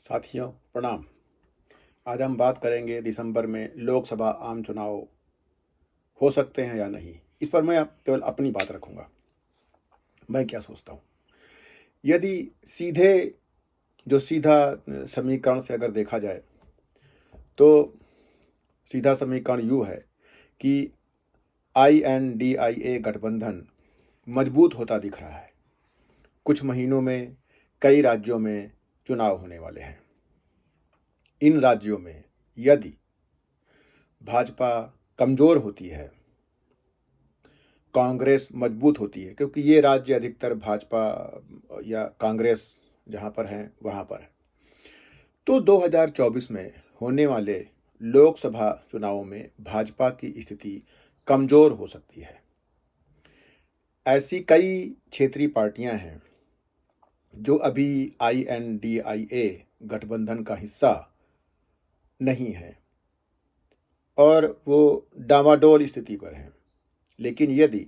साथियों प्रणाम। आज हम बात करेंगे दिसंबर में लोकसभा आम चुनाव हो सकते हैं या नहीं। इस पर मैं केवल अपनी बात रखूंगा। मैं क्या सोचता हूँ, यदि सीधा समीकरण से अगर देखा जाए तो सीधा समीकरण यूँ है कि INDIA गठबंधन मजबूत होता दिख रहा है। कुछ महीनों में कई राज्यों में चुनाव होने वाले हैं। इन राज्यों में यदि भाजपा कमज़ोर होती है, कांग्रेस मजबूत होती है, क्योंकि ये राज्य अधिकतर भाजपा या कांग्रेस जहाँ पर हैं वहाँ पर है, तो 2024 में होने वाले लोकसभा चुनावों में भाजपा की स्थिति कमज़ोर हो सकती है। ऐसी कई क्षेत्रीय पार्टियां हैं जो अभी INDIA गठबंधन का हिस्सा नहीं है और वो डामाडोल स्थिति पर हैं। लेकिन यदि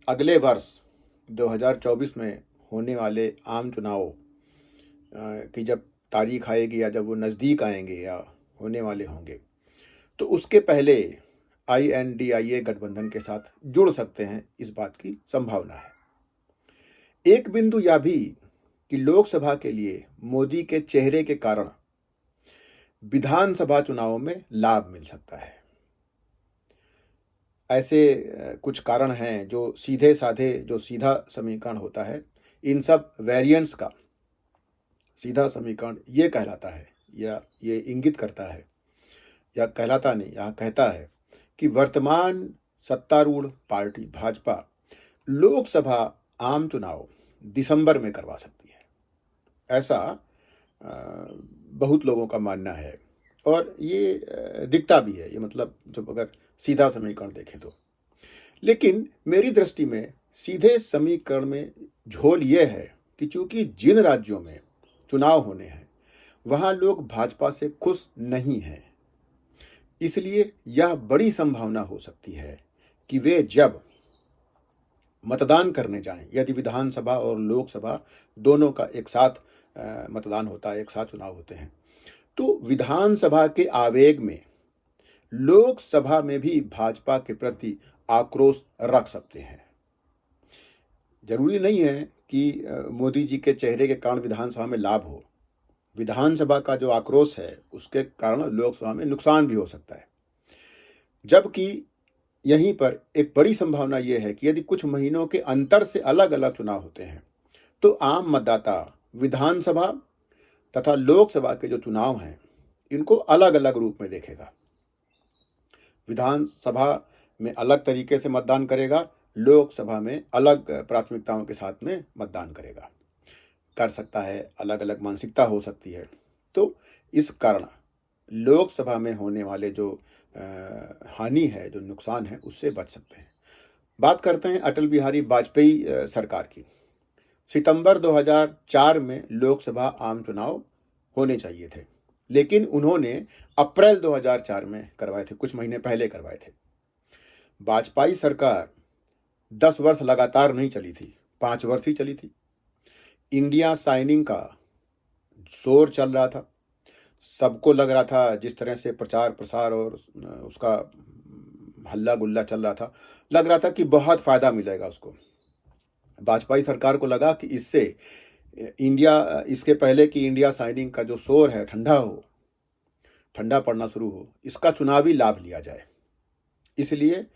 अगले वर्ष 2024 में होने वाले आम चुनाव की जब तारीख आएगी या जब वो नज़दीक आएंगे या होने वाले होंगे, तो उसके पहले INDIA गठबंधन के साथ जुड़ सकते हैं, इस बात की संभावना है। एक बिंदु यह भी कि लोकसभा के लिए मोदी के चेहरे के कारण विधानसभा चुनावों में लाभ मिल सकता है। ऐसे कुछ कारण हैं जो जो सीधा समीकरण होता है, इन सब वेरिएंट्स का सीधा समीकरण ये कहलाता है या ये इंगित करता है, या कहलाता नहीं, यहाँ कहता है कि वर्तमान सत्तारूढ़ पार्टी भाजपा लोकसभा आम चुनाव दिसंबर में करवा सकती है। ऐसा बहुत लोगों का मानना है और ये दिखता भी है। ये मतलब जब अगर सीधा समीकरण देखें तो, लेकिन मेरी दृष्टि में सीधे समीकरण में झोल ये है कि चूंकि जिन राज्यों में चुनाव होने हैं वहाँ लोग भाजपा से खुश नहीं हैं, इसलिए यह बड़ी संभावना हो सकती है कि वे जब मतदान करने जाएं, यदि विधानसभा और लोकसभा दोनों का एक साथ मतदान होता है, एक साथ चुनाव होते हैं, तो विधानसभा के आवेग में लोकसभा में भी भाजपा के प्रति आक्रोश रख सकते हैं। जरूरी नहीं है कि मोदी जी के चेहरे के कारण विधानसभा में लाभ हो। विधानसभा का जो आक्रोश है उसके कारण लोकसभा में नुकसान भी हो सकता है। जबकि यहीं पर एक बड़ी संभावना यह है कि यदि कुछ महीनों के अंतर से अलग अलग चुनाव होते हैं तो आम मतदाता विधानसभा तथा लोकसभा के जो चुनाव हैं इनको अलग अलग रूप में देखेगा। विधानसभा में अलग तरीके से मतदान करेगा, लोकसभा में अलग प्राथमिकताओं के साथ में मतदान करेगा, कर सकता है, अलग अलग मानसिकता हो सकती है। तो इस कारण लोकसभा में होने वाले जो हानि है, जो नुकसान है, उससे बच सकते हैं। बात करते हैं अटल बिहारी वाजपेयी सरकार की। सितंबर 2004 में लोकसभा आम चुनाव होने चाहिए थे, लेकिन उन्होंने अप्रैल 2004 में करवाए थे, कुछ महीने पहले करवाए थे। वाजपेयी सरकार 10 वर्ष लगातार नहीं चली थी, 5 वर्ष ही चली थी। इंडिया साइनिंग का शोर चल रहा था, सबको लग रहा था, जिस तरह से प्रचार प्रसार और उसका हल्ला गुल्ला चल रहा था, लग रहा था कि बहुत फ़ायदा मिलेगा उसको। वाजपेयी सरकार को लगा कि इससे इसके पहले कि इंडिया साइनिंग का जो शोर है ठंडा पड़ना शुरू हो, इसका चुनावी लाभ लिया जाए। इसलिए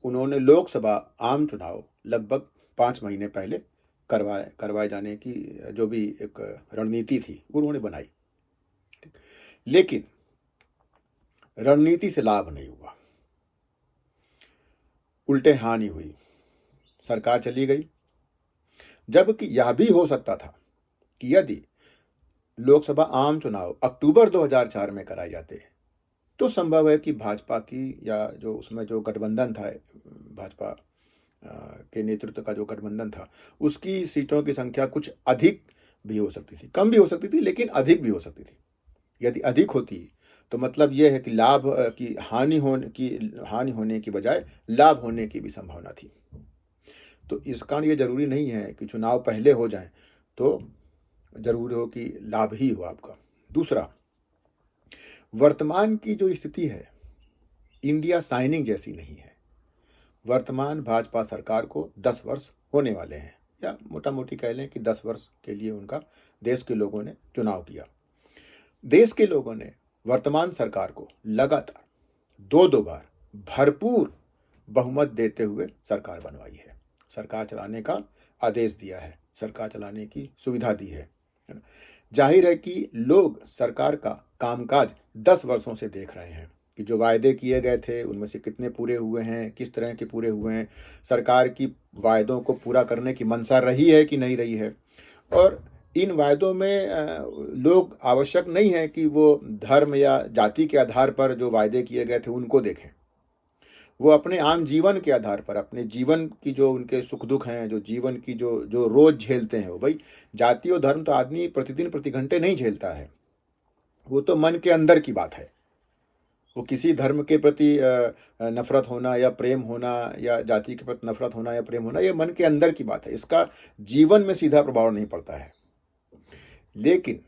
उन्होंने लोकसभा आम चुनाव लगभग 5 महीने पहले करवाए जाने की जो भी एक रणनीति थी उन्होंने बनाई। लेकिन रणनीति से लाभ नहीं हुआ, उल्टे हानि हुई, सरकार चली गई। जबकि यह भी हो सकता था कि यदि लोकसभा आम चुनाव अक्टूबर 2004 में कराए जाते तो संभव है कि भाजपा की या जो उसमें जो गठबंधन था, भाजपा के नेतृत्व का जो गठबंधन था, उसकी सीटों की संख्या कुछ अधिक भी हो सकती थी, कम भी हो सकती थी, लेकिन अधिक भी हो सकती थी। यदि अधिक होती तो मतलब यह है कि हानि होने की बजाय लाभ होने की भी संभावना थी। तो इस कारण ये जरूरी नहीं है कि चुनाव पहले हो जाए तो जरूरी हो कि लाभ ही हो आपका। दूसरा, वर्तमान की जो स्थिति है इंडिया शाइनिंग जैसी नहीं है। वर्तमान भाजपा सरकार को 10 वर्ष होने वाले हैं, या मोटा मोटी कह लें कि 10 वर्ष के लिए उनका देश के लोगों ने चुनाव किया। देश के लोगों ने वर्तमान सरकार को लगातार दो बार भरपूर बहुमत देते हुए सरकार बनवाई है, सरकार चलाने का आदेश दिया है, सरकार चलाने की सुविधा दी है ना। जाहिर है कि लोग सरकार का कामकाज 10 वर्षों से देख रहे हैं कि जो वायदे किए गए थे उनमें से कितने पूरे हुए हैं, किस तरह के पूरे हुए हैं, सरकार की वायदों को पूरा करने की मंशा रही है कि नहीं रही है। और इन वायदों में लोग आवश्यक नहीं है कि वो धर्म या जाति के आधार पर जो वायदे किए गए थे उनको देखें। वो अपने आम जीवन के आधार पर, अपने जीवन की जो उनके सुख दुख हैं, जो जीवन की जो जो रोज झेलते हैं, वो भाई जाति और धर्म तो आदमी प्रतिदिन प्रति घंटे नहीं झेलता है, वो तो मन के अंदर की बात है। वो किसी धर्म के प्रति नफरत होना या प्रेम होना, या जाति के प्रति नफरत होना या प्रेम होना, ये मन के अंदर की बात है, इसका जीवन में सीधा प्रभाव नहीं पड़ता है। लेकिन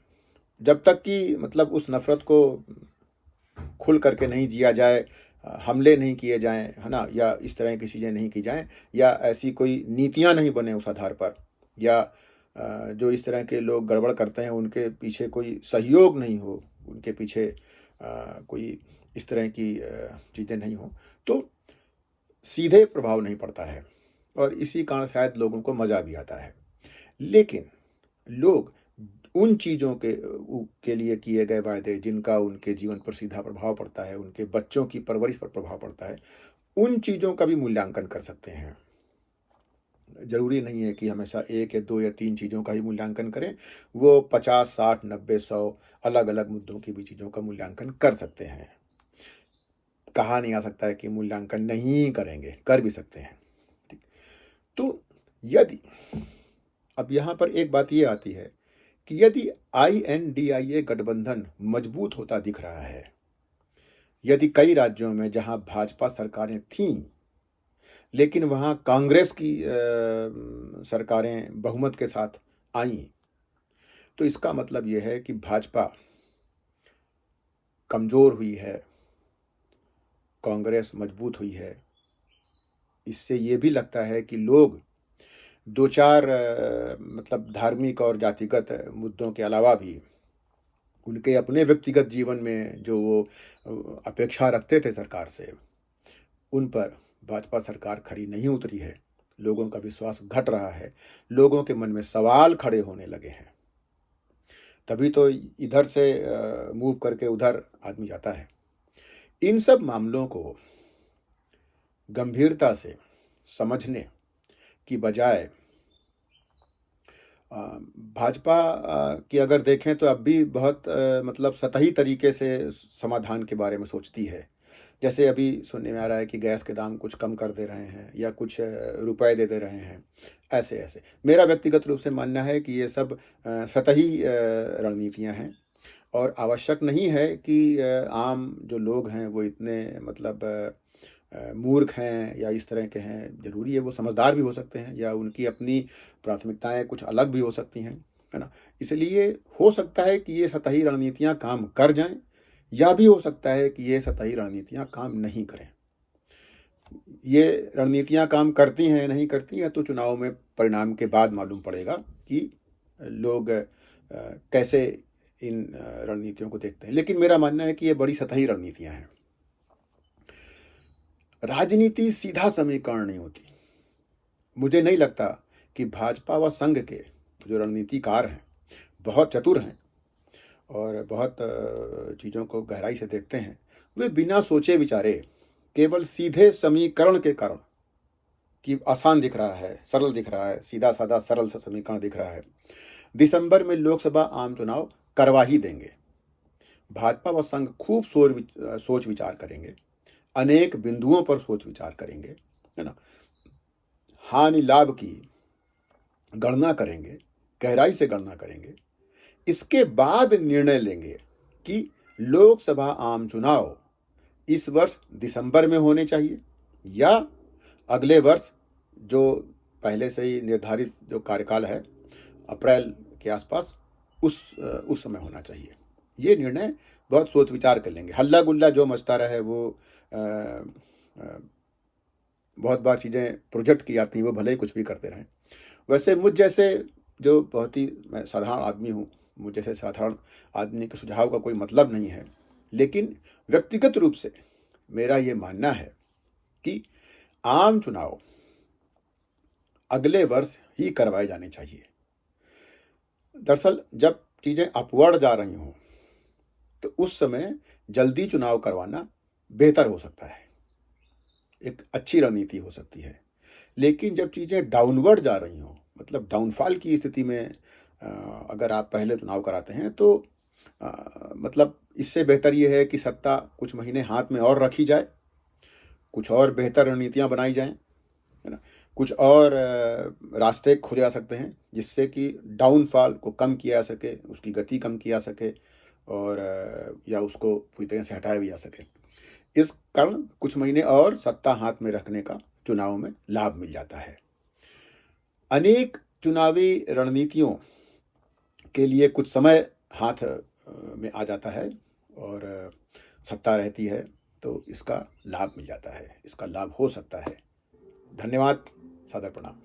जब तक कि मतलब उस नफरत को खुल करके नहीं जिया जाए, हमले नहीं किए जाएं, है ना, या इस तरह की चीज़ें नहीं की जाएं, या ऐसी कोई नीतियां नहीं बने उस आधार पर, या जो इस तरह के लोग गड़बड़ करते हैं उनके पीछे कोई सहयोग नहीं हो, उनके पीछे कोई इस तरह की चीज़ें नहीं हो, तो सीधे प्रभाव नहीं पड़ता है, और इसी कारण शायद लोगों को मज़ा भी आता है। लेकिन लोग उन चीज़ों के लिए किए गए वायदे जिनका उनके जीवन पर सीधा प्रभाव पड़ता है, उनके बच्चों की परवरिश पर प्रभाव पड़ता है, उन चीज़ों का भी मूल्यांकन कर सकते हैं। ज़रूरी नहीं है कि हमेशा 1 या 2 या 3 चीज़ों का ही मूल्यांकन करें, वो 50, 60, 90, 100 अलग अलग मुद्दों की भी चीज़ों का मूल्यांकन कर सकते हैं। कहा नहीं आ सकता है कि मूल्यांकन नहीं करेंगे, कर भी सकते हैं। ठीक, तो यदि अब यहाँ पर एक बात ये आती है कि यदि INDIA गठबंधन मजबूत होता दिख रहा है, यदि कई राज्यों में जहां भाजपा सरकारें थीं लेकिन वहां कांग्रेस की सरकारें बहुमत के साथ आईं, तो इसका मतलब यह है कि भाजपा कमजोर हुई है, कांग्रेस मजबूत हुई है। इससे ये भी लगता है कि लोग 2-4 मतलब धार्मिक और जातिगत मुद्दों के अलावा भी उनके अपने व्यक्तिगत जीवन में जो वो अपेक्षा रखते थे सरकार से, उन पर भाजपा सरकार खरी नहीं उतरी है। लोगों का विश्वास घट रहा है, लोगों के मन में सवाल खड़े होने लगे हैं। तभी तो इधर से मूव करके उधर आदमी जाता है। इन सब मामलों को गंभीरता से समझने की बजाय भाजपा की अगर देखें तो अब भी बहुत मतलब सतही तरीके से समाधान के बारे में सोचती है। जैसे अभी सुनने में आ रहा है कि गैस के दाम कुछ कम कर दे रहे हैं या कुछ रुपए दे रहे हैं, ऐसे मेरा व्यक्तिगत रूप से मानना है कि ये सब सतही रणनीतियां हैं, और आवश्यक नहीं है कि आम जो लोग हैं वो इतने मतलब मूर्ख हैं या इस तरह के हैं। जरूरी है वो समझदार भी हो सकते हैं, या उनकी अपनी प्राथमिकताएं कुछ अलग भी हो सकती हैं, है ना। इसलिए हो सकता है कि ये सतही रणनीतियां काम कर जाएं, या भी हो सकता है कि ये सतही रणनीतियां काम नहीं करें। ये रणनीतियां काम करती हैं या नहीं करती हैं तो चुनाव में परिणाम के बाद मालूम पड़ेगा कि लोग कैसे इन रणनीतियों को देखते हैं। लेकिन मेरा मानना है कि ये बड़ी सतही रणनीतियां हैं। राजनीति सीधा समीकरण नहीं होती। मुझे नहीं लगता कि भाजपा व संघ के जो रणनीतिकार हैं बहुत चतुर हैं और बहुत चीज़ों को गहराई से देखते हैं। वे बिना सोचे विचारे केवल सीधे समीकरण के कारण कि आसान दिख रहा है, सरल दिख रहा है, सीधा साधा सरल सा समीकरण दिख रहा है, दिसंबर में लोकसभा आम चुनाव करवा ही देंगे। भाजपा व संघ खूब सोच विचार करेंगे, अनेक बिंदुओं पर सोच विचार करेंगे, है ना, हानि लाभ की गणना करेंगे, गहराई से गणना करेंगे। इसके बाद निर्णय लेंगे कि लोकसभा आम चुनाव इस वर्ष दिसंबर में होने चाहिए या अगले वर्ष जो पहले से ही निर्धारित जो कार्यकाल है अप्रैल के आसपास उस समय होना चाहिए। ये निर्णय बहुत सोच विचार कर लेंगे। हल्ला गुल्ला जो मचता रहे वो अ, अ, बहुत बार चीज़ें प्रोजेक्ट की जाती हैं, वो भले ही कुछ भी करते रहें। वैसे मुझ जैसे जो बहुत ही मैं साधारण आदमी हूँ, मुझ जैसे साधारण आदमी के सुझाव का कोई मतलब नहीं है, लेकिन व्यक्तिगत रूप से मेरा ये मानना है कि आम चुनाव अगले वर्ष ही करवाए जाने चाहिए। दरअसल जब चीज़ें अपवर्ड जा रही हों, तो उस समय जल्दी चुनाव करवाना बेहतर हो सकता है, एक अच्छी रणनीति हो सकती है। लेकिन जब चीज़ें डाउनवर्ड जा रही हों, मतलब डाउनफॉल की स्थिति में अगर आप पहले चुनाव कराते हैं तो मतलब इससे बेहतर ये है कि सत्ता कुछ महीने हाथ में और रखी जाए, कुछ और बेहतर रणनीतियाँ बनाई जाएँ, है ना? कुछ और रास्ते खोजे जा सकते हैं, जिससे कि डाउनफॉल को कम किया जा सके, उसकी गति कम की जा सके और या उसको पूरी तरह से हटाया भी जा सके। इस कारण कुछ महीने और सत्ता हाथ में रखने का चुनाव में लाभ मिल जाता है। अनेक चुनावी रणनीतियों के लिए कुछ समय हाथ में आ जाता है और सत्ता रहती है, तो इसका लाभ मिल जाता है, इसका लाभ हो सकता है। धन्यवाद, सादर प्रणाम।